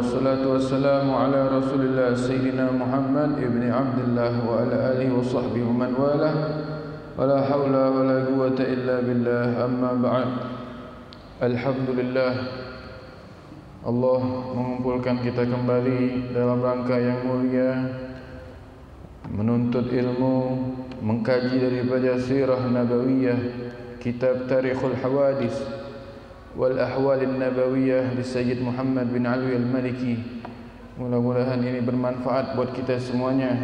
wassalatu wassalamu ala Rasulillah Sayyidina Muhammad ibni Abdullah wa ala alihi wa sahbihi wa man walah. Wala hawla wala quwwata illa billah. Amma ba'd. Alhamdulillah, Allah mengumpulkan kita kembali dalam rangka yang mulia, menuntut ilmu, mengkaji daripada sirah nabawiyah, kitab Tarikhul Hawadis wal Ahwalin Nabawiyah di Sayyid Muhammad bin Alwi al-Maliki. Mudah-mudahan ini bermanfaat buat kita semuanya.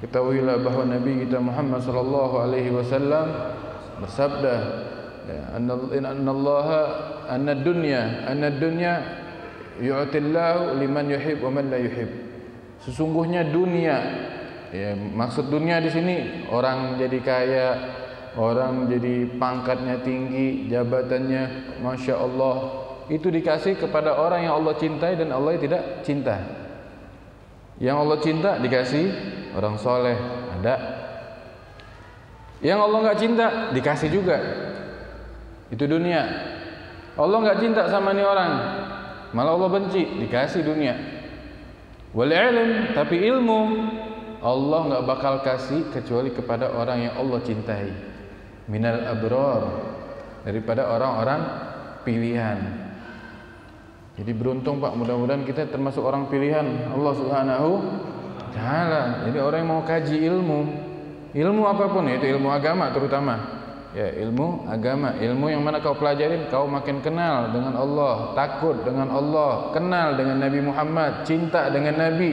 Ketahuilah bahawa Nabi kita Muhammad sallallahu alaihi wasallam bersabda, anna dunya yu'tillahu liman yuhib wa man la yuhib. Sesungguhnya dunia, ya, maksud dunia di sini orang jadi kaya, orang jadi pangkatnya tinggi, jabatannya Masya Allah, itu dikasih kepada orang yang Allah cintai dan Allah tidak cinta. Yang Allah cinta dikasih orang soleh, ada. Yang Allah nggak cinta dikasih juga. Itu dunia. Allah nggak cinta sama nih orang, malah Allah benci, dikasih dunia. Wal ilm, tapi ilmu Allah nggak bakal kasih kecuali kepada orang yang Allah cintai. Minal abrar, daripada orang-orang pilihan. Jadi beruntung Pak, mudah-mudahan kita termasuk orang pilihan Allah Subhanahu wa taala. Jadi orang yang mau kaji ilmu apapun, yaitu ilmu agama terutama. Ya, ilmu agama, ilmu yang mana kau pelajarin, kau makin kenal dengan Allah, takut dengan Allah, kenal dengan Nabi Muhammad, cinta dengan Nabi.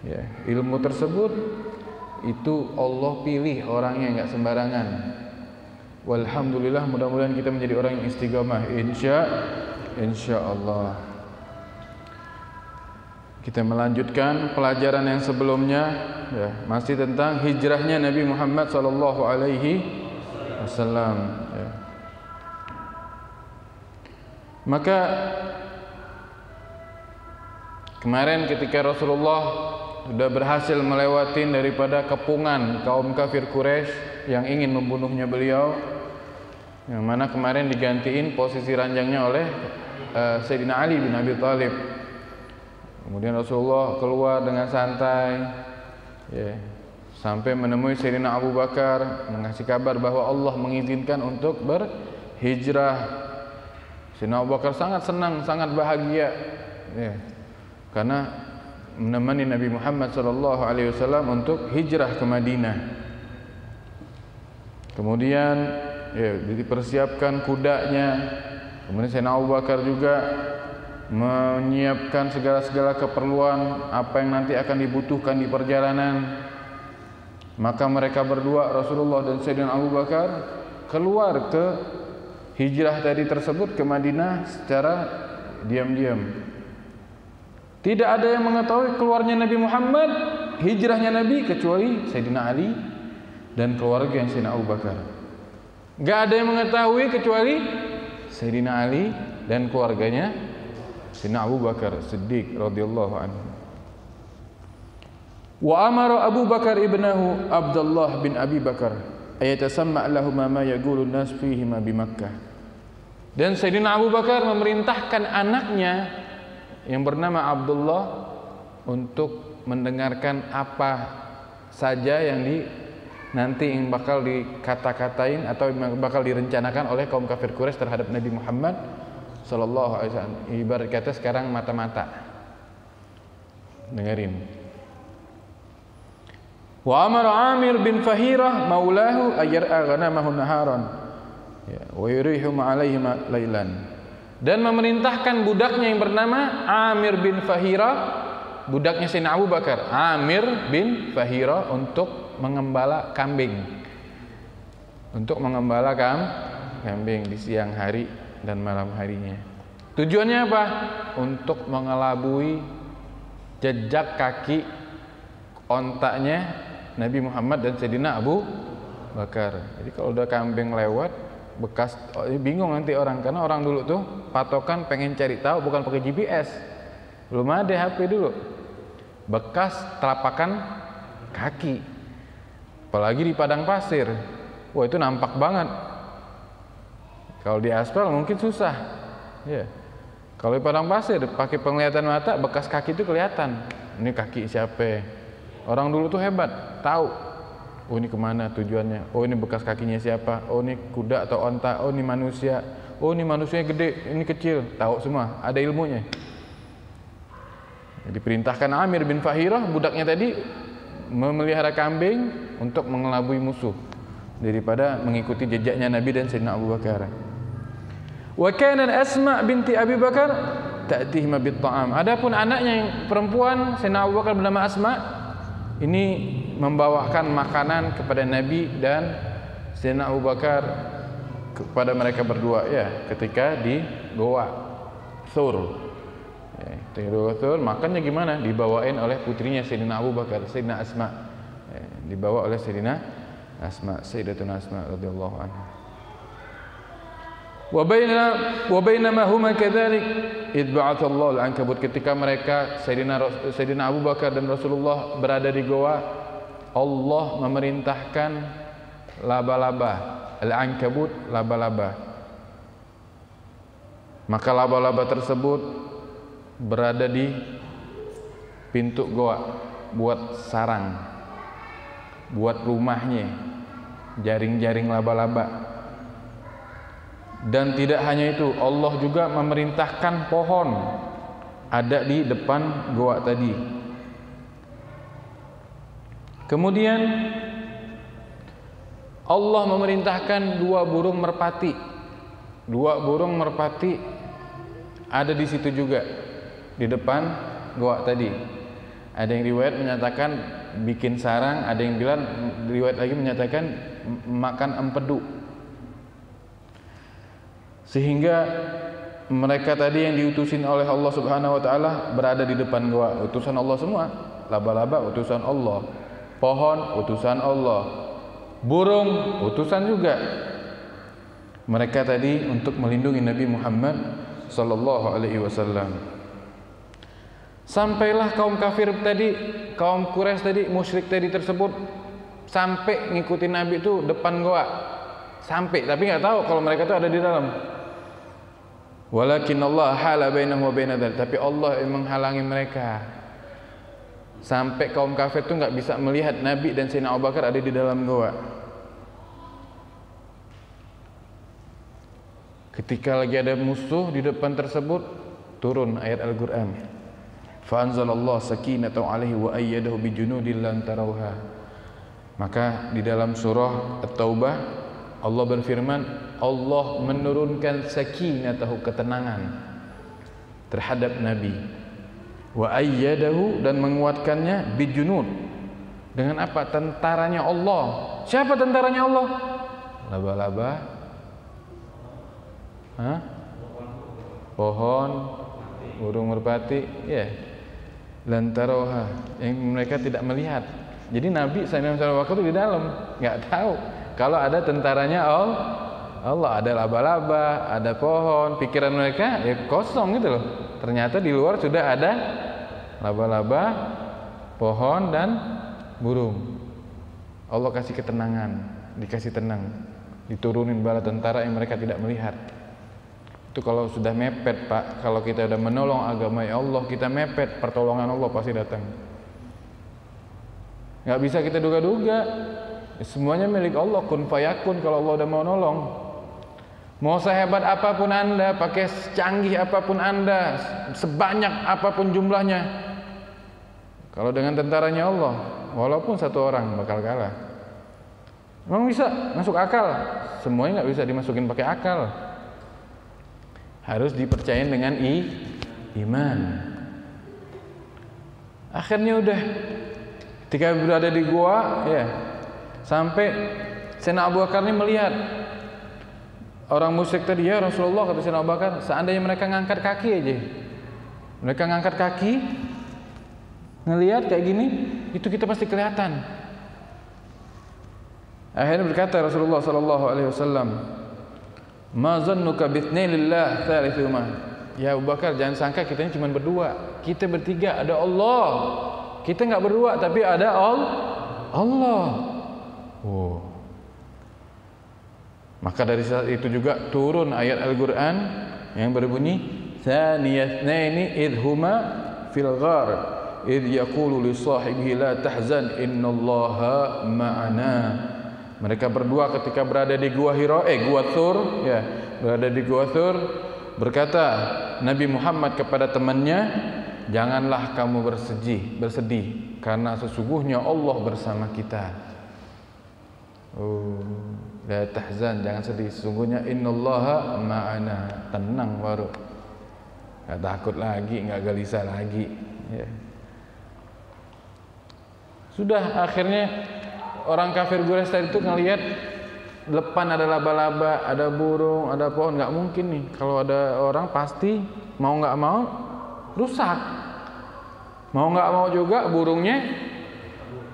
Ya, ilmu tersebut itu Allah pilih orangnya, enggak sembarangan. Walhamdulillah, mudah-mudahan kita menjadi orang yang istiqamah, insyaallah. Kita melanjutkan pelajaran yang sebelumnya, ya, masih tentang hijrahnya Nabi Muhammad sallallahu alaihi wasallam, ya. Maka kemarin ketika Rasulullah sudah berhasil melewati daripada kepungan kaum kafir Quraisy yang ingin membunuhnya beliau, yang mana kemarin digantiin posisi ranjangnya oleh Sayyidina Ali bin Abi Thalib. Kemudian Rasulullah keluar dengan santai, ya, sampai menemui Sayyidina Abu Bakar, mengasih kabar bahwa Allah mengizinkan untuk berhijrah. Sayyidina Abu Bakar sangat senang, sangat bahagia, ya, karena menemani Nabi Muhammad sallallahu alaihi wasallam untuk hijrah ke Madinah. Kemudian, ya, dipersiapkan kudanya. Kemudian Sayyidina Abu Bakar juga menyiapkan segala keperluan apa yang nanti akan dibutuhkan di perjalanan. Maka mereka berdua, Rasulullah dan Sayyidina Abu Bakar, keluar ke hijrah tadi tersebut ke Madinah secara diam-diam. Tidak ada yang mengetahui keluarnya Nabi Muhammad, hijrahnya Nabi, kecuali Sayyidina Ali dan keluarga yang Sayyidina Abu Bakar. Gak ada yang mengetahui kecuali Sayyidina Ali dan keluarganya Sayyidina Abu Bakar Siddiq radhiyallahu anhu. Wa amara Abu Bakar ibnahu Abdullah bin Abi Bakar ayatasamma lahumma ma yaqulun nas fihi ma bi Makkah. Dan Sayyidina Abu Bakar memerintahkan anaknya yang bernama Abdullah untuk mendengarkan apa saja yang nanti yang bakal dikata-katain atau yang bakal direncanakan oleh kaum kafir Quraisy terhadap Nabi Muhammad sallallahu alaihi wasallam. Ibarat kata sekarang mata-mata. Dengerin. Wa amara Amir bin Fahirah maulahu ayar'a ghanamahu naharan, ya, wa yurihu alaihim lailan. Dan memerintahkan budaknya yang bernama Amir bin Fahira, budaknya Sayyidina Abu Bakar, Amir bin Fahira, untuk mengembala kambing. Untuk mengembala kambing di siang hari dan malam harinya. Tujuannya apa? Untuk mengelabui jejak kaki ontaknya Nabi Muhammad dan Sayyidina Abu Bakar. Jadi kalau udah kambing lewat bekas, bingung nanti orang, karena orang dulu tuh patokan pengen cari tahu bukan pakai GPS, belum ada HP dulu, bekas telapakan kaki, apalagi di padang pasir. Wah, itu nampak banget. Kalau di aspal mungkin susah, ya. Kalau di padang pasir pakai penglihatan mata, bekas kaki itu kelihatan. Ini kaki siapa? Orang dulu tuh hebat, tahu. Oh ini kemana tujuannya? Oh ini bekas kakinya siapa? Oh ini kuda atau onta? Oh ini manusia. Oh ini manusianya gede, ini kecil. Tahu semua, ada ilmunya. Jadi perintahkan Amir bin Fahirah, budaknya tadi, memelihara kambing untuk mengelabui musuh daripada mengikuti jejaknya Nabi dan Sayyidina Abu Bakar. Wa kana Asma binti Abi Bakar ta'tihima bit-ta'am. Adapun anaknya yang perempuan Sayyidina Abu Bakar bernama Asma, ini membawakan makanan kepada Nabi dan Sayyidina Abu Bakar kepada mereka berdua ya ketika di Goa Thur. Thur makannya gimana? Dibawain oleh putrinya Sayyidina Abu Bakar, Sayyidina Asma. Dibawa oleh Sayyidina Asma, Sayyidatuna Asma radhiyallahu anha. Wa bainama huma kadzalik id ba'atha Allah al-ankabut, ketika mereka Sayyidina Abu Bakar dan Rasulullah berada di goa, Allah memerintahkan laba-laba, al-ankabut, laba-laba. Maka laba-laba tersebut berada di pintu goa buat sarang, buat rumahnya, jaring-jaring laba-laba. Dan tidak hanya itu, Allah juga memerintahkan pohon ada di depan goa tadi. Kemudian Allah memerintahkan dua burung merpati. Dua burung merpati ada di situ juga, di depan goa tadi. Ada yang riwayat menyatakan bikin sarang, ada yang bilang riwayat lagi menyatakan makan empedu. Sehingga mereka tadi yang diutusin oleh Allah Subhanahu wa taala berada di depan goa. Utusan Allah semua. Laba-laba utusan Allah, pohon utusan Allah, burung utusan juga. Mereka tadi untuk melindungi Nabi Muhammad sallallahu alaihi wasallam. Sampailah kaum kafir tadi, kaum Quraisy tadi, musyrik tadi tersebut sampai ngikutin Nabi itu depan goa. Sampai, tapi nggak tahu kalau mereka itu ada di dalam. Walakin Allah hala bainahum wa baina dzalik, tapi Allah yang menghalangi mereka. Sampai kaum kafir itu nggak bisa melihat Nabi dan Sayyidina Abu Bakar ada di dalam goa. Ketika lagi ada musuh di depan tersebut, turun ayat Al-Qur'an. Fa anzalallahu sakinatahu alaihi wa ayyadahu bijunudin lam tarawha. Maka di dalam surah At-Taubah Allah berfirman, Allah menurunkan sakinatahu, ketenangan terhadap Nabi, wa ayyadahu, dan menguatkannya bijunud, dengan apa? Tentaranya Allah. Siapa tentaranya Allah? Laba-laba, pohon, burung merpati, ya, lantaroha, yang mereka tidak melihat. Jadi Nabi SAW waktu itu di dalam, nggak tahu kalau ada tentaranya Allah, ada laba-laba, ada pohon. Pikiran mereka ya kosong gitu loh. Ternyata di luar sudah ada laba-laba, pohon, dan burung. Allah kasih ketenangan, dikasih tenang, diturunin bala tentara yang mereka tidak melihat. Itu kalau sudah mepet, Pak. Kalau kita sudah menolong agama Allah, kita mepet, pertolongan Allah pasti datang. Nggak bisa kita duga-duga. Semuanya milik Allah, kun fayakun. Kalau Allah udah mau nolong, mau sehebat apapun Anda, pakai secanggih apapun Anda, sebanyak apapun jumlahnya, kalau dengan tentaranya Allah, walaupun satu orang bakal kalah. Memang bisa masuk akal? Semuanya nggak bisa dimasukin pakai akal. Harus dipercayain dengan iman. Akhirnya udah, ketika berada di gua, ya, sampai Sayyidina Abu Bakar ini melihat orang musyrik tadi, ya Rasulullah, kata Sayyidina Abu Bakar, seandainya mereka ngangkat kaki aja, mereka ngangkat kaki, ngelihat kayak gini, itu kita pasti kelihatan. Akhirnya berkata Rasulullah sallallahu alaihi wasallam, "Ma zannuka bitsnaini lillah tsalitsuma." Ya Abu Bakar, jangan sangka kita ini cuma berdua, kita bertiga, ada Allah. Kita nggak berdua, tapi ada Allah. Oh. Maka dari saat itu juga turun ayat Al-Qur'an yang berbunyi, thaniyatnaini idh huma fil ghar idh yaqulu li sahibihi la tahzan innallaha ma'ana. Mereka berdua ketika berada di gua Hira, gua Tsur, ya, berada di gua Tsur, berkata Nabi Muhammad kepada temannya, janganlah kamu bersedih karena sesungguhnya Allah bersama kita. La tahzan, jangan sedih, sesungguhnya innallaha ma'ana. Tenang baru, nggak takut lagi, nggak gelisah lagi, ya. Sudah, akhirnya orang kafir Quraisy tadi itu ngelihat depan ada laba-laba, ada burung, ada pohon. Nggak mungkin nih, kalau ada orang pasti mau nggak mau rusak. Mau nggak mau juga burungnya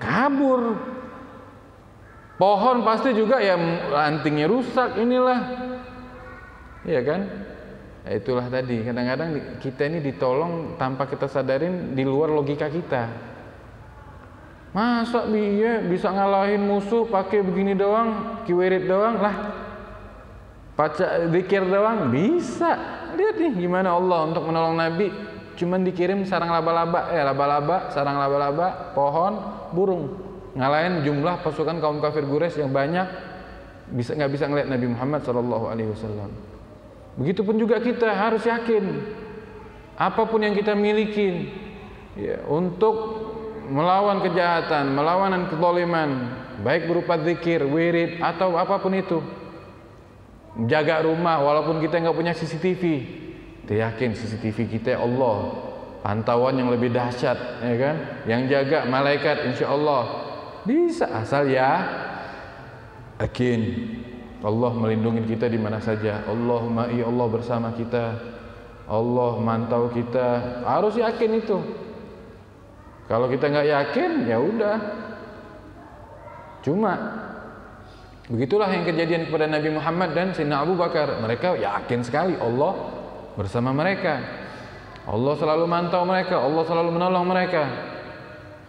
kabur. Pohon pasti juga ya rantingnya rusak, inilah. Iya kan? Ya, itulah tadi, kadang-kadang kita ini ditolong tanpa kita sadarin di luar logika kita. Masa dia bisa ngalahin musuh pakai begini doang, kiwirit doang lah, baca zikir doang bisa. Lihat nih gimana Allah untuk menolong Nabi, cuman dikirim sarang laba-laba, sarang laba-laba, pohon, burung, ngalahin jumlah pasukan kaum kafir Quraisy yang banyak, nggak bisa ngelihat Nabi Muhammad SAW. Begitupun juga kita harus yakin, apapun yang kita miliki, ya, untuk melawan kejahatan, melawan kezaliman, baik berupa zikir, wirid, atau apapun itu. Jaga rumah walaupun kita nggak punya CCTV, kita yakin CCTV kita Allah, pantauan yang lebih dahsyat, ya kan? Yang jaga malaikat, insya Allah bisa, asal ya yakin Allah melindungi kita di mana saja. Allahumma ya Allah bersama kita, Allah mantau kita, harus yakin itu. Kalau kita nggak yakin, ya udah. Cuma begitulah yang kejadian kepada Nabi Muhammad dan Sayyidina Abu Bakar. Mereka yakin sekali Allah bersama mereka. Allah selalu mantau mereka, Allah selalu menolong mereka.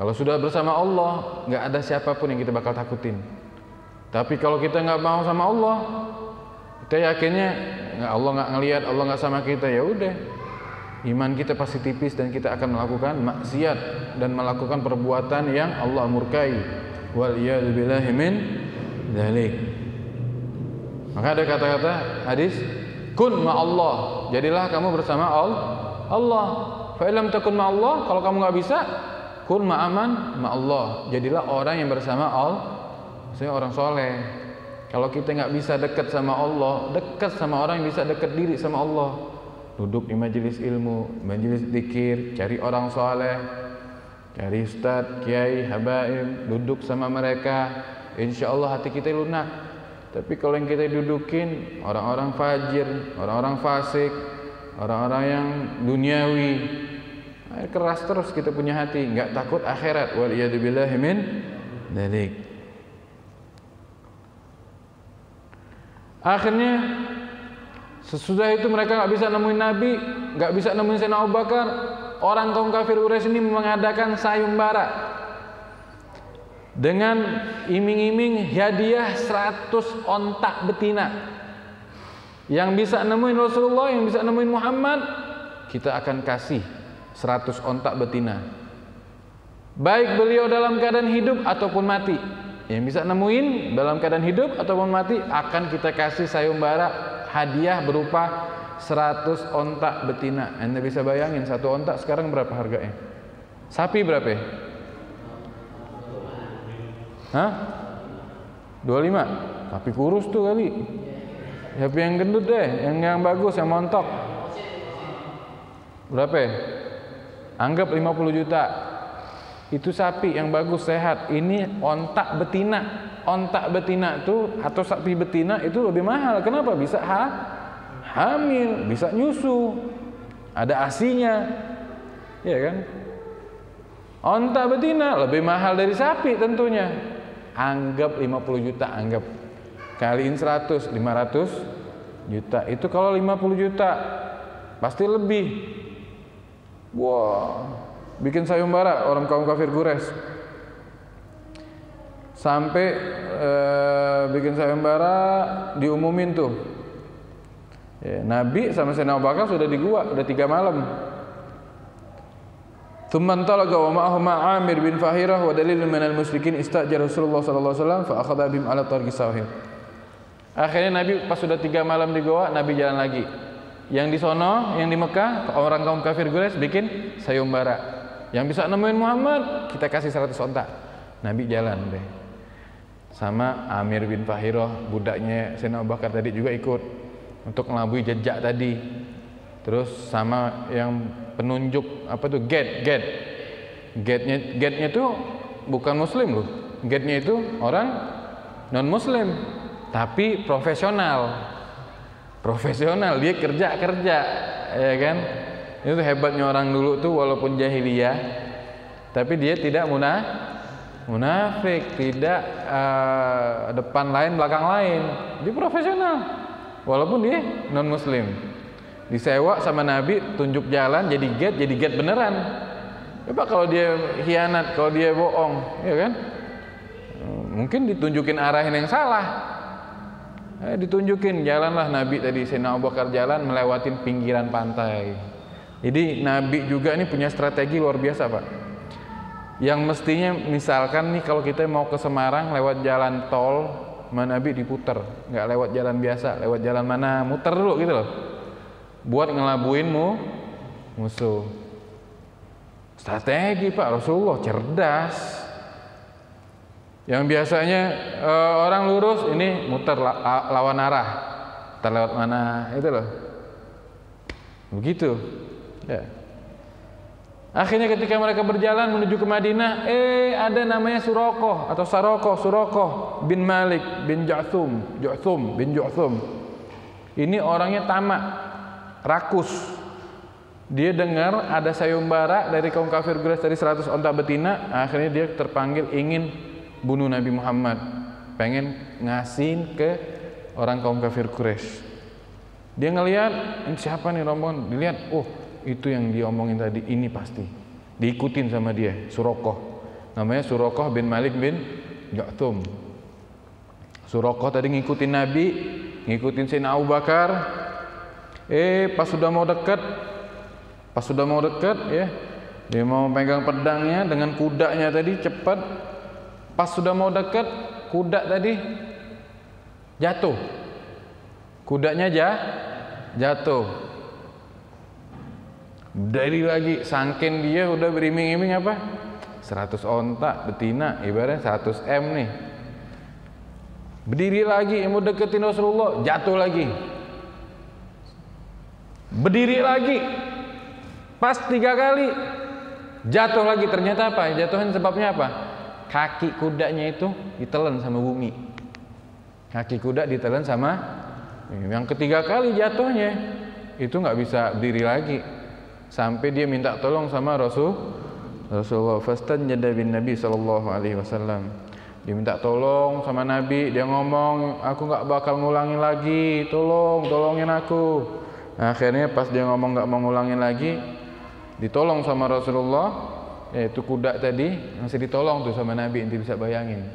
Kalau sudah bersama Allah, nggak ada siapapun yang kita bakal takutin. Tapi kalau kita nggak mau sama Allah, kita yakinnya Allah nggak ngelihat, Allah nggak sama kita, ya udah. Iman kita pasti tipis dan kita akan melakukan maksiat dan melakukan perbuatan yang Allah murkai. Wal iyad billahi min dzalik. Maka ada kata-kata hadis, kun ma Allah, jadilah kamu bersama Allah. Fa illam takun ma Allah, kalau kamu nggak bisa, kun ma aman ma Allah, jadilah orang yang bersama Allah. Saya orang soleh. Kalau kita nggak bisa dekat sama Allah, dekat sama orang yang bisa dekat diri sama Allah. Duduk di majelis ilmu, majelis zikir, cari orang soleh, cari ustadz, kiai, habaib, duduk sama mereka, insya Allah hati kita lunak. Tapi kalau yang kita dudukin orang-orang fajir, orang-orang fasik, orang-orang yang duniawi, keras terus kita punya hati, nggak takut akhirat. Wal iyad billahi min dzalik. Akhirnya sesudah itu mereka nggak bisa nemuin Nabi, nggak bisa nemuin Sayyidina Abu Bakar. Orang kaum kafir Quraisy ini mengadakan sayembara dengan iming-iming hadiah 100 ontak betina. Yang bisa nemuin Rasulullah, yang bisa nemuin Muhammad, kita akan kasih 100 ontak betina. Baik beliau dalam keadaan hidup ataupun mati. Yang bisa nemuin dalam keadaan hidup ataupun mati akan kita kasih sayembara hadiah berupa 100 ontak betina. Anda bisa bayangin satu ontak sekarang berapa harganya? Sapi berapa ya? Hah? 25? Sapi kurus tuh kali. Sapi yang gendut deh, yang bagus, yang montok. Berapa ya? Anggap 50 juta. Itu sapi yang bagus, sehat. Ini ontak betina. Ontak betina itu atau sapi betina itu lebih mahal. Kenapa? Bisa hamil, bisa nyusu, ada asinya, ya kan? Ontak betina lebih mahal dari sapi tentunya. Anggap 50 juta, anggap kaliin 100, 500 juta. Itu kalau 50 juta pasti lebih. Wah, bikin sayembara orang kaum kafir Quraisy. Sampai bikin sayembara, diumumin tuh Ya, Nabi sama Sayyidina Abu Bakar sudah di gua, udah 3 malam. Tsumman talaqa wa ma'ahu Amir bin Fahirah wa dalilun minal musyrikin istajara Rasulullah sallallahu alaihi wasallam fa akhadha bihim ala tariqis sahih. Akhirnya Nabi pas sudah 3 malam di goa, Nabi jalan lagi. Yang di sono, yang di Mekah, orang kaum kafir Quraisy bikin sayembara. Yang bisa nemuin Muhammad, kita kasih 100 onta. Nabi jalan deh. Sama Amir bin Fahirah, budaknya Sayyidina Abu Bakar tadi juga ikut untuk ngelabui jejak tadi. Terus sama yang penunjuk apa tuh gate-nya tuh bukan muslim loh. Gate-nya itu orang non muslim tapi profesional, dia kerja ya kan. Itu hebatnya orang dulu tuh, walaupun jahiliyah tapi dia tidak munafik, tidak depan lain belakang lain, dia profesional walaupun dia non muslim. Disewa sama Nabi, tunjuk jalan, jadi gate beneran. Coba kalau dia khianat, kalau dia bohong, ya kan? Mungkin ditunjukin arahin yang salah. Ditunjukin jalanlah Nabi tadi, Sayyidina Abu Bakar jalan melewatin pinggiran pantai. Jadi Nabi juga ini punya strategi luar biasa, Pak. Yang mestinya misalkan nih kalau kita mau ke Semarang lewat jalan tol, Nabi diputer, nggak lewat jalan biasa, lewat jalan mana, muter dulu gitu loh. Buat ngelabuin musuh. Strategi Pak, Rasulullah cerdas. Yang biasanya orang lurus, ini muter lawan arah, terlewat mana itu loh. Begitu ya. Akhirnya ketika mereka berjalan menuju ke Madinah, ada namanya Surokoh atau Surokoh bin Malik bin Ju'thum bin Ju'thum. Ini orangnya tamak, rakus. Dia dengar ada sayembara dari kaum kafir Quraisy dari 100 onta betina. Akhirnya dia terpanggil ingin bunuh Nabi Muhammad, pengen ngasihin ke orang kaum kafir Quraisy. Dia ngelihat ini siapa nih rombongan, dilihat, oh itu yang dia omongin tadi, ini pasti. Diikutin sama dia, Surokoh. Namanya Surokoh bin Malik bin Ju'thum. Surokoh tadi ngikutin Nabi, ngikutin Sayyidina Abu Bakar. Pas sudah mau dekat ya, dia mau pegang pedangnya dengan kudanya tadi cepat. Pas sudah mau dekat, kuda tadi jatuh. Kudanya jatuh. Dari lagi, sangkin dia udah beriming-iming apa? 100 onta betina, ibaratnya 100 M nih. Berdiri lagi, mau deketin Rasulullah, jatuh lagi. Berdiri lagi, pas 3 kali, jatuh lagi. Ternyata apa? Jatuhnya sebabnya apa? Kaki kudanya itu ditelan sama bumi. Kaki kuda ditelan sama, yang ketiga kali jatuhnya itu nggak bisa berdiri lagi, sampai dia minta tolong sama Rasulullah. Fastanjada bin Nabi sallallahu alaihi wasallam. Dia minta tolong sama Nabi, dia ngomong, aku nggak bakal ngulangin lagi, tolongin aku. Akhirnya pas dia ngomong nggak mau ngulangin lagi, ditolong sama Rasulullah, yaitu kuda tadi masih ditolong tuh sama Nabi. Inti bisa bayangin,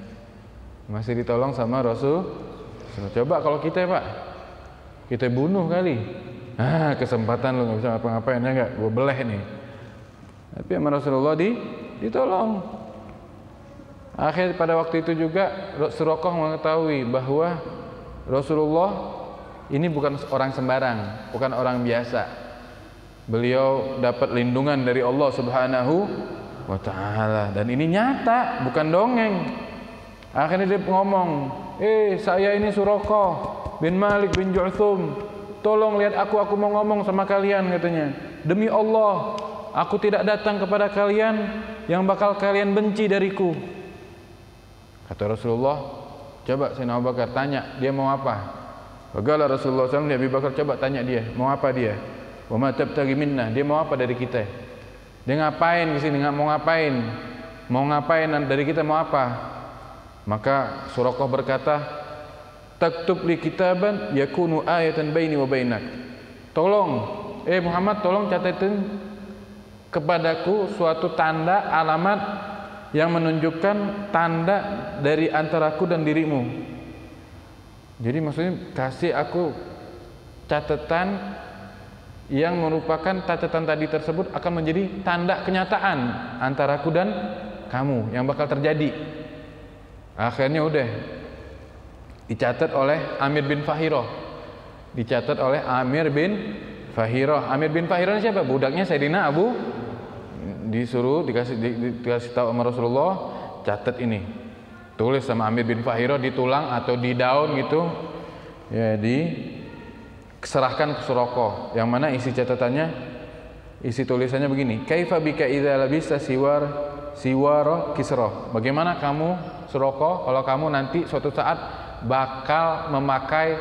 masih ditolong sama Rasul. Coba kalau kita Pak, kita bunuh kali, kesempatan lu nggak bisa ngapa-ngapain ya nggak, gue beleh nih. Tapi sama Rasulullah ditolong. Akhir pada waktu itu juga Surokoh mengetahui bahwa Rasulullah ini bukan orang sembarang, bukan orang biasa. Beliau dapat lindungan dari Allah Subhanahu wa ta'ala, dan ini nyata, bukan dongeng. Akhirnya dia ngomong, saya ini Surokoh bin Malik bin Ju'thum, tolong lihat aku mau ngomong sama kalian, katanya. Demi Allah, aku tidak datang kepada kalian yang bakal kalian benci dariku. Kata Rasulullah, coba Sayyidina Abu Bakar tanya, dia mau apa? Bagaimana Rasulullah SAW, Abu Bakar coba tanya dia, mau apa dia? Wa ma tabtaghi minna, dia mau apa dari kita? Dia ngapain di sini? Mau ngapain? Mau ngapain dari kita, mau apa? Maka Surokoh berkata, taktub li kitaban yakunu ayatan baini wa bainak. Tolong, Muhammad, tolong catatin kepadaku suatu tanda, alamat yang menunjukkan tanda dari antaraku dan dirimu. Jadi maksudnya kasih aku catatan yang merupakan catatan tadi tersebut akan menjadi tanda kenyataan antara aku dan kamu yang bakal terjadi. Akhirnya udah dicatat oleh Amir bin Fahirah. Dicatat oleh Amir bin Fahirah. Amir bin Fahirah siapa? Budaknya Sayyidina Abu. Disuruh dikasih tahu sama Rasulullah, catat ini. Tulis sama Amir bin Fahirah di tulang atau di daun gitu. Ya, diserahkan ke Suraqah. Yang mana isi catatannya, isi tulisannya begini: Kaifa bika idza labista siwara Kisra. Bagaimana kamu Suraqah kalau kamu nanti suatu saat bakal memakai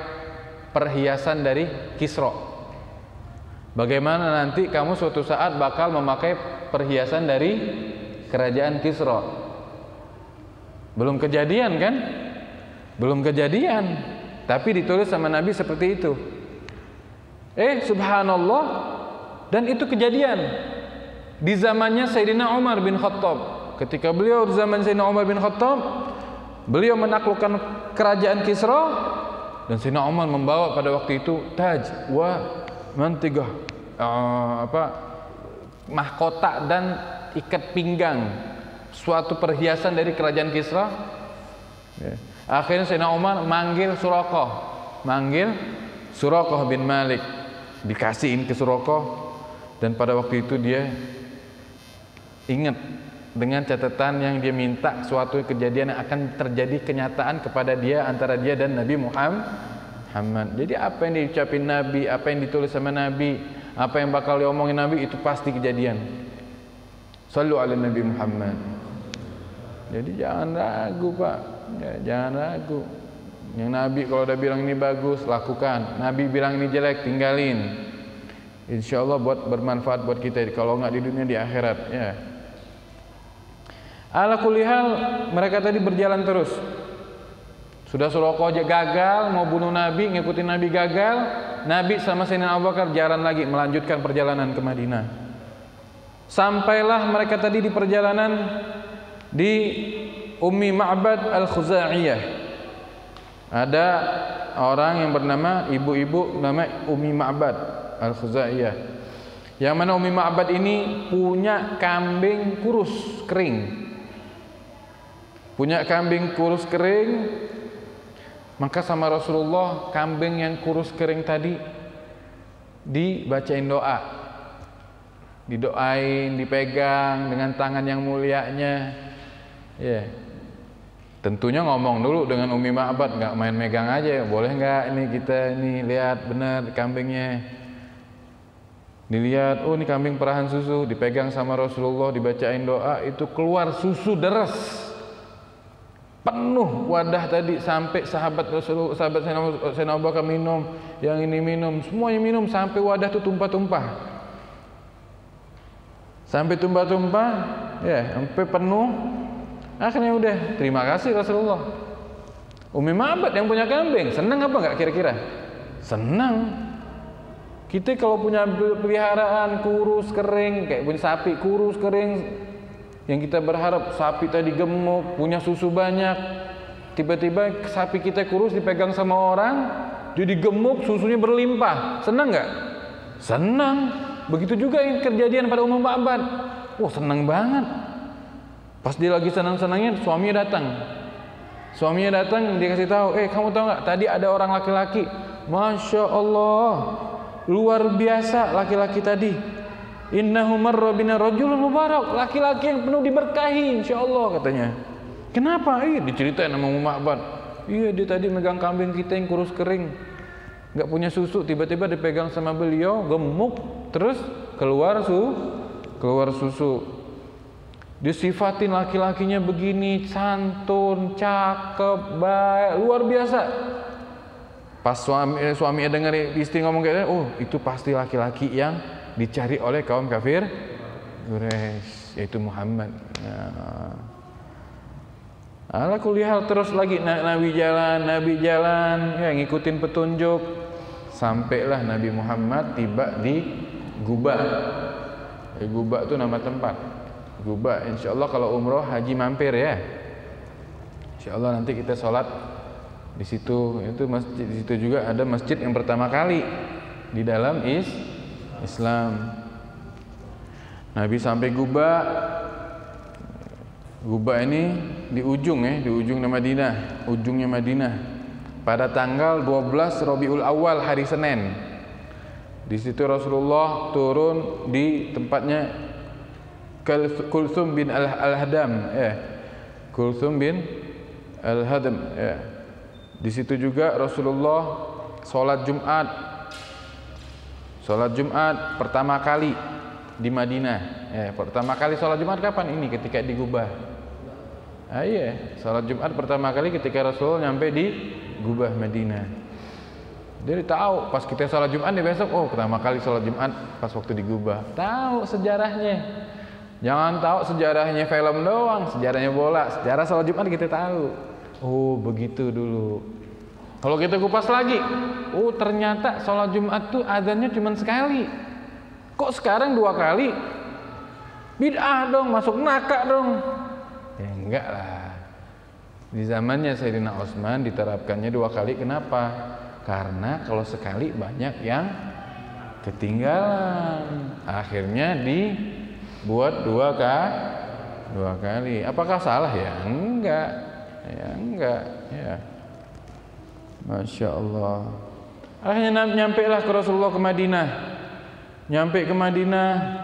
perhiasan dari Kisra? Bagaimana nanti kamu suatu saat bakal memakai perhiasan dari kerajaan Kisra? Belum kejadian kan? Belum kejadian. Tapi ditulis sama Nabi seperti itu. Subhanallah, dan itu kejadian di zamannya Sayyidina Umar bin Khattab. Ketika beliau di zaman Sayyidina Umar bin Khattab, beliau menaklukkan kerajaan Kisra, dan Sayyidina Umar membawa pada waktu itu taj wa mantigah, mahkota dan ikat pinggang, suatu perhiasan dari kerajaan Kisra. Akhirnya Sayyidina Umar manggil Suraqah bin Malik, dikasihin ke Suraqah, dan pada waktu itu dia ingat dengan catatan yang dia minta, suatu kejadian yang akan terjadi kenyataan kepada dia, antara dia dan Nabi Muhammad. Jadi apa yang diucapin Nabi, apa yang ditulis sama Nabi, apa yang bakal diomongin Nabi, itu pasti kejadian. Shallu ala Nabi Muhammad. Jadi jangan ragu Pak, ya, jangan ragu. Yang Nabi kalau udah bilang ini bagus, lakukan. Nabi bilang ini jelek, tinggalin. Insya Allah buat bermanfaat buat kita, kalau nggak di dunia, di akhirat. Ya. Ala kulli hal, mereka tadi berjalan terus. Sudah Suraqah aja gagal, mau bunuh Nabi, ngikutin Nabi gagal. Nabi sama Sayyidina Abu Bakar jalan lagi, melanjutkan perjalanan ke Madinah. Sampailah mereka tadi di perjalanan di Ummi Ma'bad Al-Khuza'iyah. Ada orang yang bernama, ibu-ibu nama Ummi Ma'bad Al-Khuza'iyah, yang mana Ummi Ma'bad ini punya kambing kurus kering. Punya kambing kurus kering. Maka sama Rasulullah, kambing yang kurus kering tadi dibacain doa, didoain, dipegang dengan tangan yang mulianya. Ya, tentunya ngomong dulu dengan Ummi Ma'bad, nggak main megang aja. Boleh nggak ini kita ini lihat benar kambingnya? Dilihat, oh ini kambing perahan susu, dipegang sama Rasulullah, dibacain doa, itu keluar susu deras, penuh wadah tadi, sampai sahabat Rasulullah, sahabat Sayyidina Abu Bakar minum, yang ini minum, semuanya minum, sampai wadah itu tumpah-tumpah, sampai tumpah-tumpah, ya, sampai penuh. Akhirnya udah, terima kasih Rasulullah. Ummi Ma'bad yang punya kambing, senang apa enggak kira-kira? Senang. Kita kalau punya peliharaan kurus kering, kayak punya sapi kurus kering, yang kita berharap sapi tadi gemuk, punya susu banyak, tiba-tiba sapi kita kurus dipegang sama orang, jadi gemuk, susunya berlimpah, senang enggak? Senang. Begitu juga yang kejadian pada Ummi Ma'bad. Wah, senang banget. Pas dia lagi senang-senangnya, suaminya datang. Suaminya datang, dia kasih tahu, kamu tahu nggak? Tadi ada orang laki-laki, masya Allah, luar biasa laki-laki tadi. Innahu marra bina rajulun mubarak, laki-laki yang penuh diberkahi, insya Allah katanya. Kenapa? Diceritain sama Ummi Ma'bad. Iya, dia tadi megang kambing kita yang kurus kering, nggak punya susu, tiba-tiba dipegang sama beliau, gemuk, terus keluar susu. Disifatin laki-lakinya begini, santun, cakep, baik, luar biasa. Pas suaminya dengar istri ngomong kayak, oh itu pasti laki-laki yang dicari oleh kaum kafir Quraisy, yaitu Muhammad. Ala kulli hal, terus lagi Nabi jalan, ya ngikutin petunjuk, sampailah Nabi Muhammad tiba di Guba. Guba itu nama tempat. Guba, insya Allah kalau umroh haji mampir ya. Insya Allah nanti kita sholat di situ. Itu masjid, di situ juga ada masjid yang pertama kali di dalam Islam. Nabi sampai Quba. Quba ini di ujungnya Madinah, ujungnya Madinah. Pada tanggal 12 Rabiul Awal, hari Senin. Di situ Rasulullah turun di tempatnya Kulthum bin Al-Hadam, Kulthum bin Al-Hadam, Di situ juga Rasulullah sholat Jumat pertama kali di Madinah. Pertama kali sholat Jumat kapan? Ini ketika di Quba. Sholat Jumat pertama kali ketika Rasul nyampe di Quba, Madinah. Jadi tahu pas kita sholat Jumat nih besok, pertama kali sholat Jumat pas waktu di Quba. Tahu sejarahnya. Jangan tahu sejarahnya film doang, sejarahnya bola, sejarah sholat Jumat kita tahu. Begitu dulu. Kalau kita kupas lagi, ternyata sholat Jumat tuh azannya cuma sekali. Kok sekarang 2 kali? Bid'ah dong, masuk neraka dong. Ya enggak lah. Di zamannya Sayyidina Utsman diterapkannya 2 kali. Kenapa? Karena kalau sekali banyak yang ketinggalan. Akhirnya dibuat 2 kali. Apakah salah? Ya enggak. Ya. Masya Allah. Akhirnya nyampailah ke Rasulullah ke Madinah. Nyampe ke Madinah.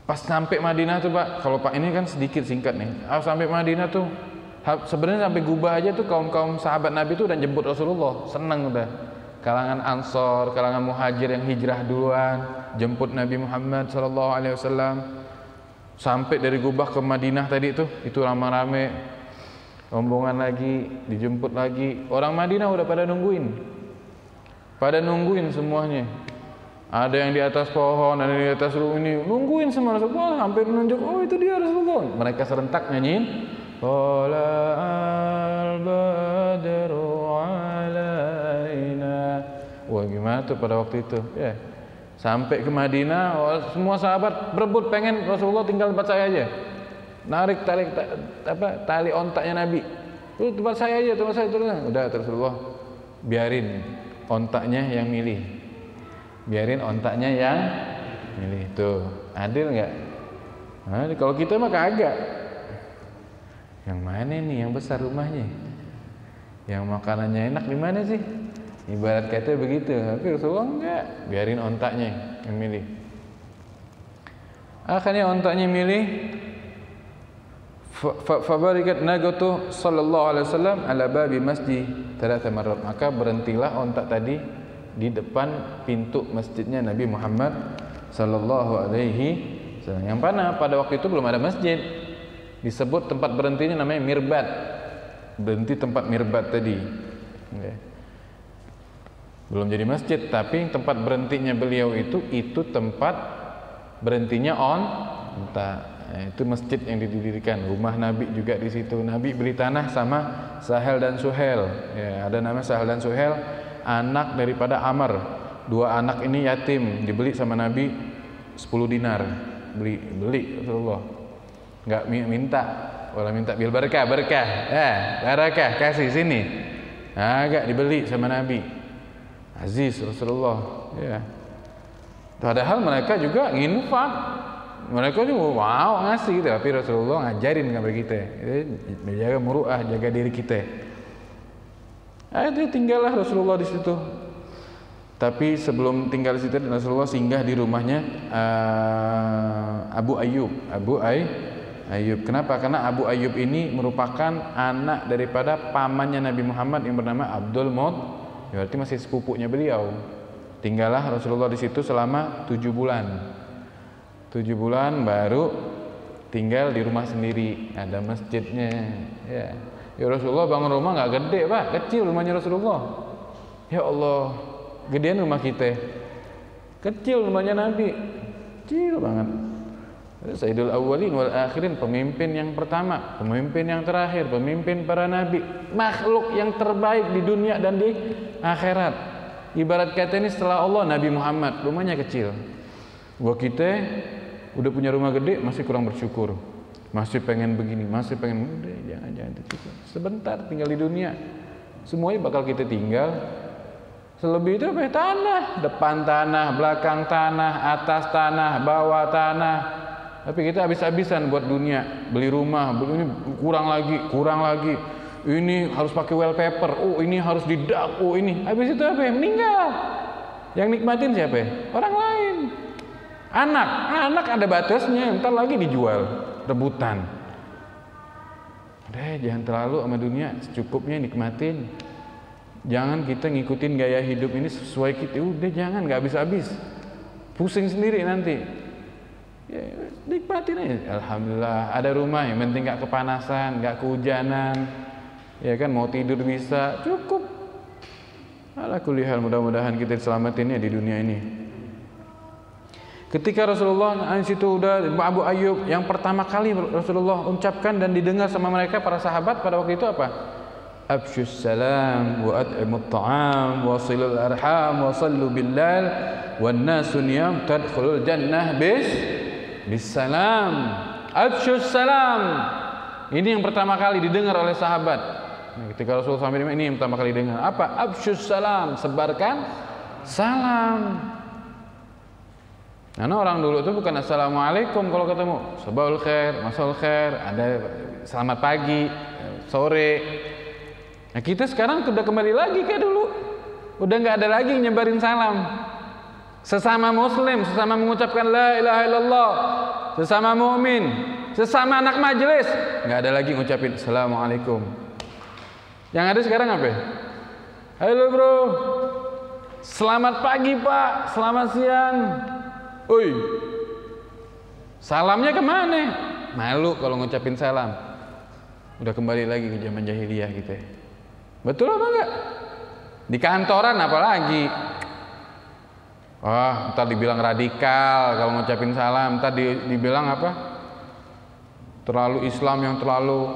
Pas sampai Madinah tuh Pak, kalau Pak ini kan sedikit singkat nih. Sampai Madinah tuh, sebenarnya sampai Quba aja tuh kaum sahabat Nabi tuh udah jemput Rasulullah, seneng udah. Kalangan Ansor, kalangan Muhajir yang hijrah duluan, jemput Nabi Muhammad SAW. Sampai dari Quba ke Madinah tadi itu rame-rame, rombongan lagi, dijemput lagi. Orang Madinah udah pada nungguin semuanya. Ada yang di atas pohon, ada yang di atas rumah ini, nungguin semua Rasulullah, hampir menunjuk, itu dia Rasulullah. Mereka serentak nyanyiin, Tala'al badru alaina. Gimana tuh pada waktu itu? Sampai ke Madinah, semua sahabat berebut pengen Rasulullah tinggal tempat saya aja. Narik tali ontaknya Nabi. Tempat saya aja, tempat saya terus. Udah Rasulullah, biarin ontaknya yang milih. Tuh, adil nggak? Kalau kita mah kagak. Yang mana nih yang besar rumahnya? Yang makanannya enak di mana sih? Ibarat kata begitu. Tapi Rasulullah enggak, biarin ontaknya yang milih. Akhirnya ontaknya milih. Fabarikat nagatu sallallahu alaihi wasallam ala babi masjid 3 marrat. Maka berhentilah ontak tadi di depan pintu masjidnya Nabi Muhammad sallallahu alaihi wasallam. Yang mana pada waktu itu belum ada masjid. Disebut tempat berhentinya namanya mirbat. Berhenti tempat mirbat tadi. Belum jadi masjid, tapi tempat berhentinya beliau itu tempat berhentinya onta. Itu masjid yang didirikan. Rumah Nabi juga di situ. Nabi beli tanah sama Sahel dan Suhel. Ada nama Sahel dan Suhel, anak daripada Amr. 2 anak ini yatim, dibeli sama Nabi 10 dinar. Beli Rasulullah. Enggak minta, wala minta bil barakah. Barakah kasih sini. Enggak dibeli sama Nabi. Aziz Rasulullah, Padahal mereka juga nginfak. Mereka juga ngasih, tapi Rasulullah ngajarin kepada kita. Menjaga muruah, jaga diri kita. Itu tinggallah Rasulullah di situ. Tapi sebelum tinggal di situ, Rasulullah singgah di rumahnya Abu Ayyub. Kenapa? Karena Abu Ayyub ini merupakan anak daripada pamannya Nabi Muhammad yang bernama Abdul Muttalib. Berarti masih sepupunya beliau. Tinggallah Rasulullah di situ selama 7 bulan. 7 bulan baru tinggal di rumah sendiri. Ada masjidnya. Ya Rasulullah bangun rumah nggak gede Pak, kecil rumahnya Rasulullah. Ya Allah, gedean rumah kita. Kecil rumahnya Nabi, kecil banget. Sayyidul Awwalin wal Akhirin, pemimpin yang pertama, pemimpin yang terakhir, pemimpin para nabi, makhluk yang terbaik di dunia dan di akhirat. Ibarat kata ini setelah Allah Nabi Muhammad, rumahnya kecil. Gua kita udah punya rumah gede masih kurang bersyukur. Masih pengen begini, masih pengen udah jangan cukup. Sebentar tinggal di dunia. Semuanya bakal kita tinggal. Selebih itu apa? Tanah, depan tanah, belakang tanah, atas tanah, bawah tanah. Tapi kita habis-habisan buat dunia, beli rumah, beli ini kurang lagi. Ini harus pakai wallpaper. Oh, ini harus didak. Oh, ini. Habis itu apa? Meninggal. Yang nikmatin siapa? Orang lain. Anak ada batasnya, entar lagi dijual, rebutan. Udah, jangan terlalu sama dunia, secukupnya nikmatin. Jangan kita ngikutin gaya hidup ini sesuai kita. Udah, jangan, nggak habis-habis. Pusing sendiri nanti. Ya, nikmatin aja. Alhamdulillah, ada rumah, yang penting nggak kepanasan, nggak kehujanan. Ya kan, mau tidur bisa, cukup. Ala kulli hal, mudah-mudahan kita diselamatin ya di dunia ini. Ketika Rasulullah situ udah Abu Ayyub, yang pertama kali Rasulullah ucapkan dan didengar sama mereka para sahabat pada waktu itu apa? Absyus salam wa at'imut ta'am wa silul arham wa sallu billal wan nasu niyam tadkhulul jannah bis salam. Absyus salam. Ini yang pertama kali didengar oleh sahabat. Ketika Rasulullah sampai ini yang pertama kali dengar. Apa? Absyus salam, sebarkan salam. Karena orang dulu itu bukan assalamualaikum kalau ketemu, sabahul khair, masaul khair, ada selamat pagi, sore. Nah, kita sekarang udah kembali lagi kayak dulu. Udah nggak ada lagi nyebarin salam. Sesama muslim, sesama mengucapkan la ilaha illallah, sesama mukmin, sesama anak majelis, nggak ada lagi ngucapin assalamualaikum. Yang ada sekarang apa? Halo bro, selamat pagi pak, selamat siang. Oi, salamnya kemana? Malu kalau ngucapin salam. Udah kembali lagi ke zaman jahiliyah gitu ya. Betul apa enggak? Di kantoran apalagi. Wah, ntar dibilang radikal kalau ngucapin salam. Ntar dibilang apa? Terlalu Islam yang terlalu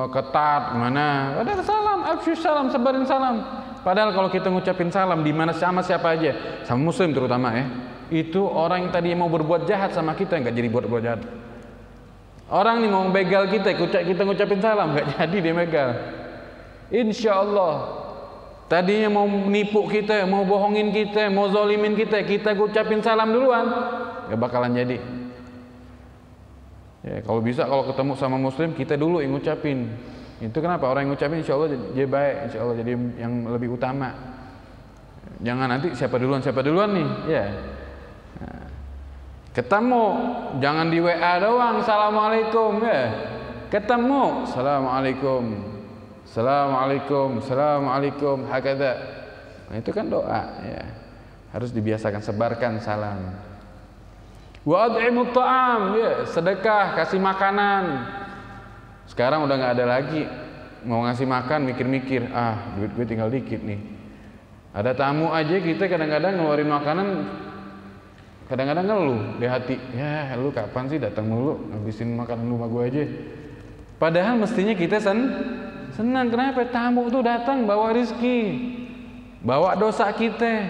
ketat. Mana? Ada salam, absyus salam, sebarin salam. Padahal kalau kita ngucapin salam di mana sama siapa aja, sama muslim terutama ya, itu orang yang tadi mau berbuat jahat sama kita nggak jadi berbuat jahat. Orang nih mau begal kita ngucapin salam nggak jadi dia begal. Insya Allah tadinya mau nipu kita, mau bohongin kita, mau zolimin kita ucapin salam duluan, gak bakalan jadi. Ya, kalau bisa kalau ketemu sama muslim kita dulu yang ngucapin. Itu kenapa orang yang ngucapin insya Allah jadi baik, insya Allah jadi yang lebih utama. Jangan nanti siapa duluan nih, ya. Nah, ketemu jangan di WA doang assalamualaikum ya. Ketemu assalamualaikum hakada. Nah, itu kan doa ya. Harus dibiasakan sebarkan salam. Wa ad'imut ta'am ya, sedekah, kasih makanan. Sekarang udah nggak ada lagi mau ngasih makan mikir-mikir, duit gue tinggal dikit nih. Ada tamu aja kita kadang-kadang ngeluarin makanan, kadang-kadang ngeluh di hati, ya lu kapan sih datang mulu ngabisin makanan rumah gue aja. Padahal mestinya kita senang. Kenapa? Tamu tuh datang bawa rezeki, bawa dosa kita,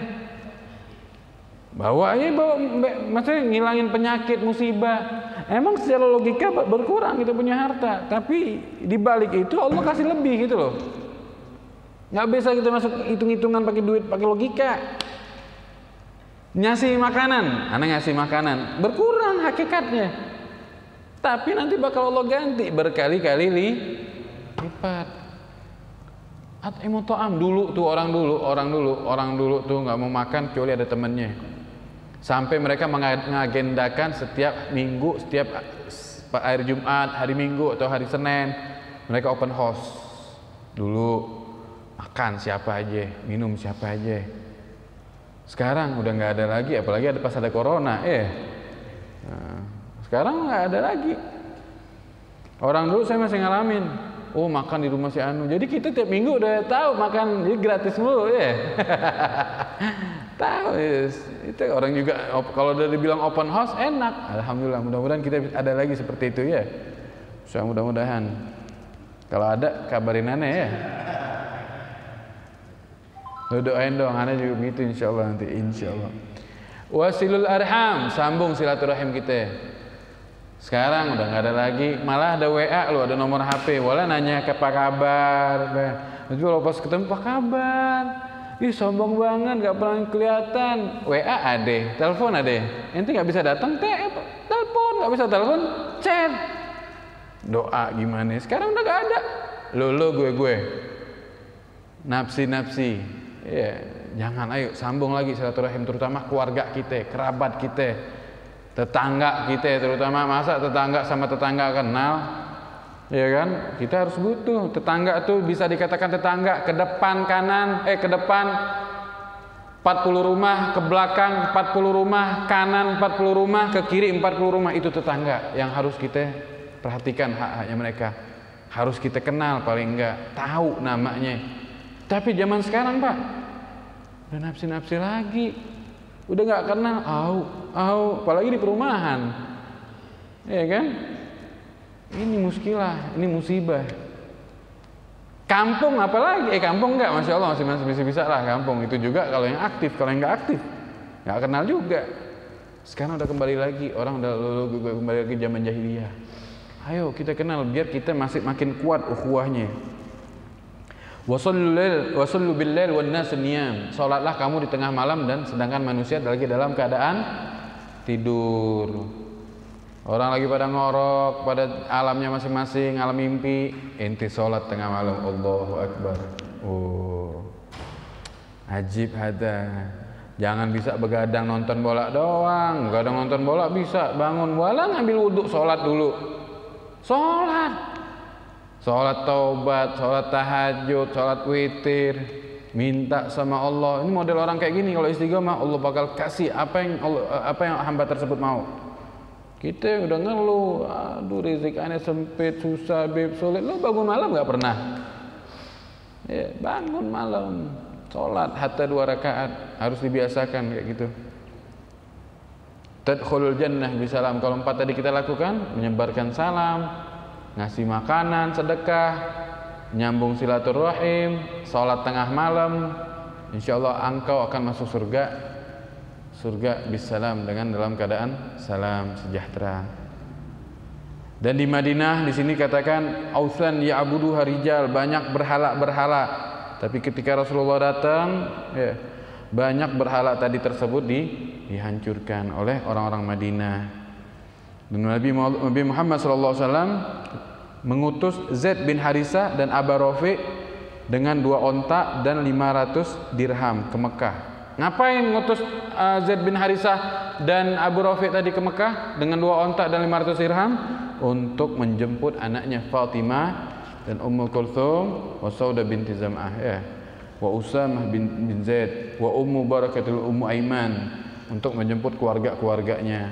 maksudnya ngilangin penyakit, musibah. Emang secara logika berkurang kita punya harta, tapi dibalik itu Allah kasih lebih gitu loh. Nggak bisa kita masuk hitung-hitungan pakai duit, pakai logika. Ngasih makanan, anak ngasih makanan, berkurang hakikatnya. Tapi nanti bakal Allah ganti berkali-kali lipat. At'imut ta'am dulu tuh orang dulu tuh nggak mau makan kecuali ada temennya. Sampai mereka mengagendakan setiap minggu, setiap hari Jumat, hari Minggu atau hari Senin, mereka open house. Dulu makan siapa aja, minum siapa aja. Sekarang udah nggak ada lagi, apalagi pas ada corona, Nah, sekarang nggak ada lagi. Orang dulu saya masih ngalamin, makan di rumah si Anu. Jadi kita tiap minggu udah tahu makan, jadi gratis mulu ya. Tahu itu orang juga kalau udah dibilang open house enak. Alhamdulillah, mudah-mudahan kita ada lagi seperti itu ya. Mudah-mudahan. Kalau ada kabarin aneh ya. Lu doain dong, aneh juga begitu insyaallah nanti insyaallah. Wasilul arham, sambung silaturahim kita. Sekarang udah nggak ada lagi, malah ada WA lu, ada nomor HP, wala nanya apa kabar. Tapi kalau pas ketemu apa kabar? Ih sombong banget, gak pernah kelihatan. WA ade, telepon ade. Ente gak bisa datang, telepon, gak bisa telepon, chat. Doa gimana? Sekarang udah gak ada. Lo gue. Nafsi. Ya, jangan, ayo sambung lagi silaturahim, terutama keluarga kita, kerabat kita, tetangga kita, terutama. Masa tetangga sama tetangga kenal? Ya kan, kita harus butuh tetangga tuh, bisa dikatakan tetangga. Ke depan kanan, ke depan 40 rumah, ke belakang 40 rumah, kanan 40 rumah, ke kiri 40 rumah, itu tetangga yang harus kita perhatikan hak-haknya mereka. Harus kita kenal, paling enggak tahu namanya. Tapi zaman sekarang Pak, udah nafsi lagi, udah nggak kenal, apalagi di perumahan, ya kan? Ini muskilah, ini musibah. Kampung apalagi, kampung enggak, masya Allah masih bisa lah kampung. Itu juga kalau yang aktif, kalau yang nggak aktif, nggak kenal juga. Sekarang udah kembali lagi, orang udah kembali lagi zaman jahiliyah. Ayo kita kenal, biar kita masih makin kuat ukhuwahnya. Wasallu billail wan nas niyam. Salatlah kamu di tengah malam dan sedangkan manusia lagi dalam keadaan tidur. Orang lagi pada ngorok, pada alamnya masing-masing, alam mimpi. Ente sholat tengah malam, Allahu Akbar. Oh, ajib hada. Jangan bisa begadang nonton bola doang. Begadang nonton bola bisa, bangun bola ngambil wudhu, sholat dulu. Sholat taubat, sholat tahajud, sholat witir. Minta sama Allah. Ini model orang kayak gini, kalau istiqomah Allah bakal kasih apa yang hamba tersebut mau. Kita udah ngeluh, aduh rezeki aneh sempit, susah, sulit. Lo bangun malam gak pernah? Ya, bangun malam, sholat hatta 2 rakaat, harus dibiasakan kayak gitu. Tadkhulul jannah bisalam. Kalau 4 tadi kita lakukan, menyebarkan salam, ngasih makanan, sedekah, nyambung silaturahim, sholat tengah malam, insyaallah engkau akan masuk surga bisalam, dengan dalam keadaan salam, sejahtera. Dan di Madinah di sini katakan ausan ya'budu harijal, banyak berhala. Tapi ketika Rasulullah datang, ya, banyak berhala tadi tersebut dihancurkan oleh orang-orang Madinah. Dan Nabi Muhammad SAW mengutus Zaid bin Harisah dan Aba Rafi dengan 2 onta dan 500 dirham ke Mekah. Ngapain ngutus Zaid bin Harisah dan Abu Rafi tadi ke Mekah dengan 2 onta dan 500 dirham? Untuk menjemput anaknya Fatimah dan Ummu Kulthum wa Saudah binti Zam'ah, ya, wa Usamah bin Zaid wa Ummu Barakatul Ummu Aiman, untuk menjemput keluarganya.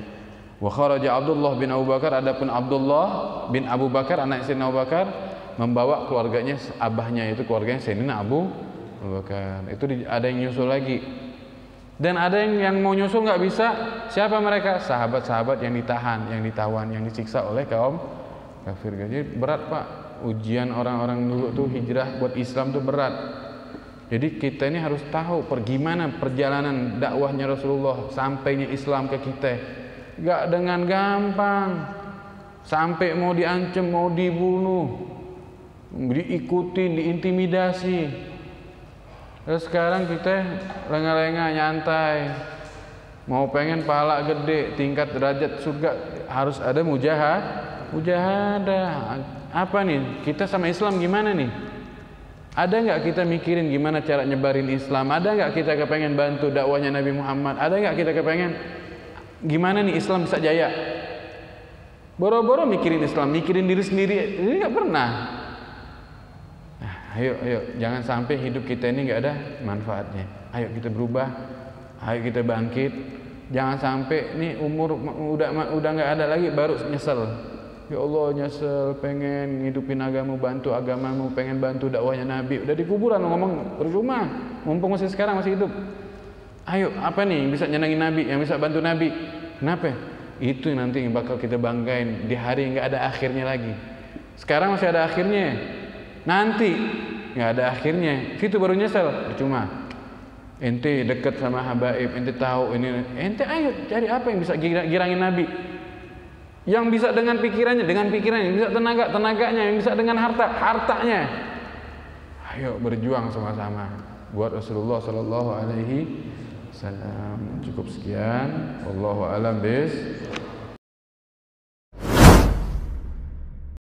Wa kharaja Abdullah bin Abu Bakar, adapun Abdullah bin Abu Bakar anak Sayyidina Abu Bakar membawa keluarganya, abahnya itu keluarganya Sayyidina Abu Bakar. Itu ada yang nyusul lagi. Dan ada yang mau nyusul nggak bisa. Siapa mereka? Sahabat-sahabat yang ditahan, yang ditawan, yang disiksa oleh kaum kafir. Jadi berat Pak, ujian orang-orang dulu tuh hijrah buat Islam tuh berat. Jadi kita ini harus tahu gimana perjalanan dakwahnya Rasulullah sampainya Islam ke kita. Gak dengan gampang, sampai mau diancam, mau dibunuh, diikutin, diintimidasi. Terus sekarang kita lengah-lengah, nyantai, mau pengen pahala gede, tingkat derajat surga, harus ada mujahadah. Apa nih? Kita sama Islam gimana nih? Ada nggak kita mikirin gimana cara nyebarin Islam? Ada nggak kita kepengen bantu dakwahnya Nabi Muhammad? Ada nggak kita kepengen gimana nih Islam bisa jaya? Boro-boro mikirin Islam, mikirin diri sendiri, ini nggak pernah. Ayo, jangan sampai hidup kita ini nggak ada manfaatnya. Ayo kita berubah, ayo kita bangkit. Jangan sampai nih umur udah nggak ada lagi baru nyesel. Ya Allah, nyesel, pengen ngidupin agamamu, bantu agamamu, pengen bantu dakwahnya Nabi. Udah di kuburan ngomong percuma, mumpung masih sekarang masih hidup. Ayo, apa nih yang bisa nyenangin Nabi, yang bisa bantu Nabi? Kenapa? Itu nanti yang bakal kita banggain di hari nggak ada akhirnya lagi. Sekarang masih ada akhirnya. Nanti nggak ada akhirnya, situ baru nyesel. Percuma. Ente deket sama habaib, ente tahu ini, ente ayo cari apa yang bisa girangin Nabi, yang bisa dengan pikirannya, yang bisa tenaganya, yang bisa dengan hartanya. Ayo berjuang sama-sama. buat Rasulullah sallallahu alaihi wasallam. Cukup sekian, wallahu alam bis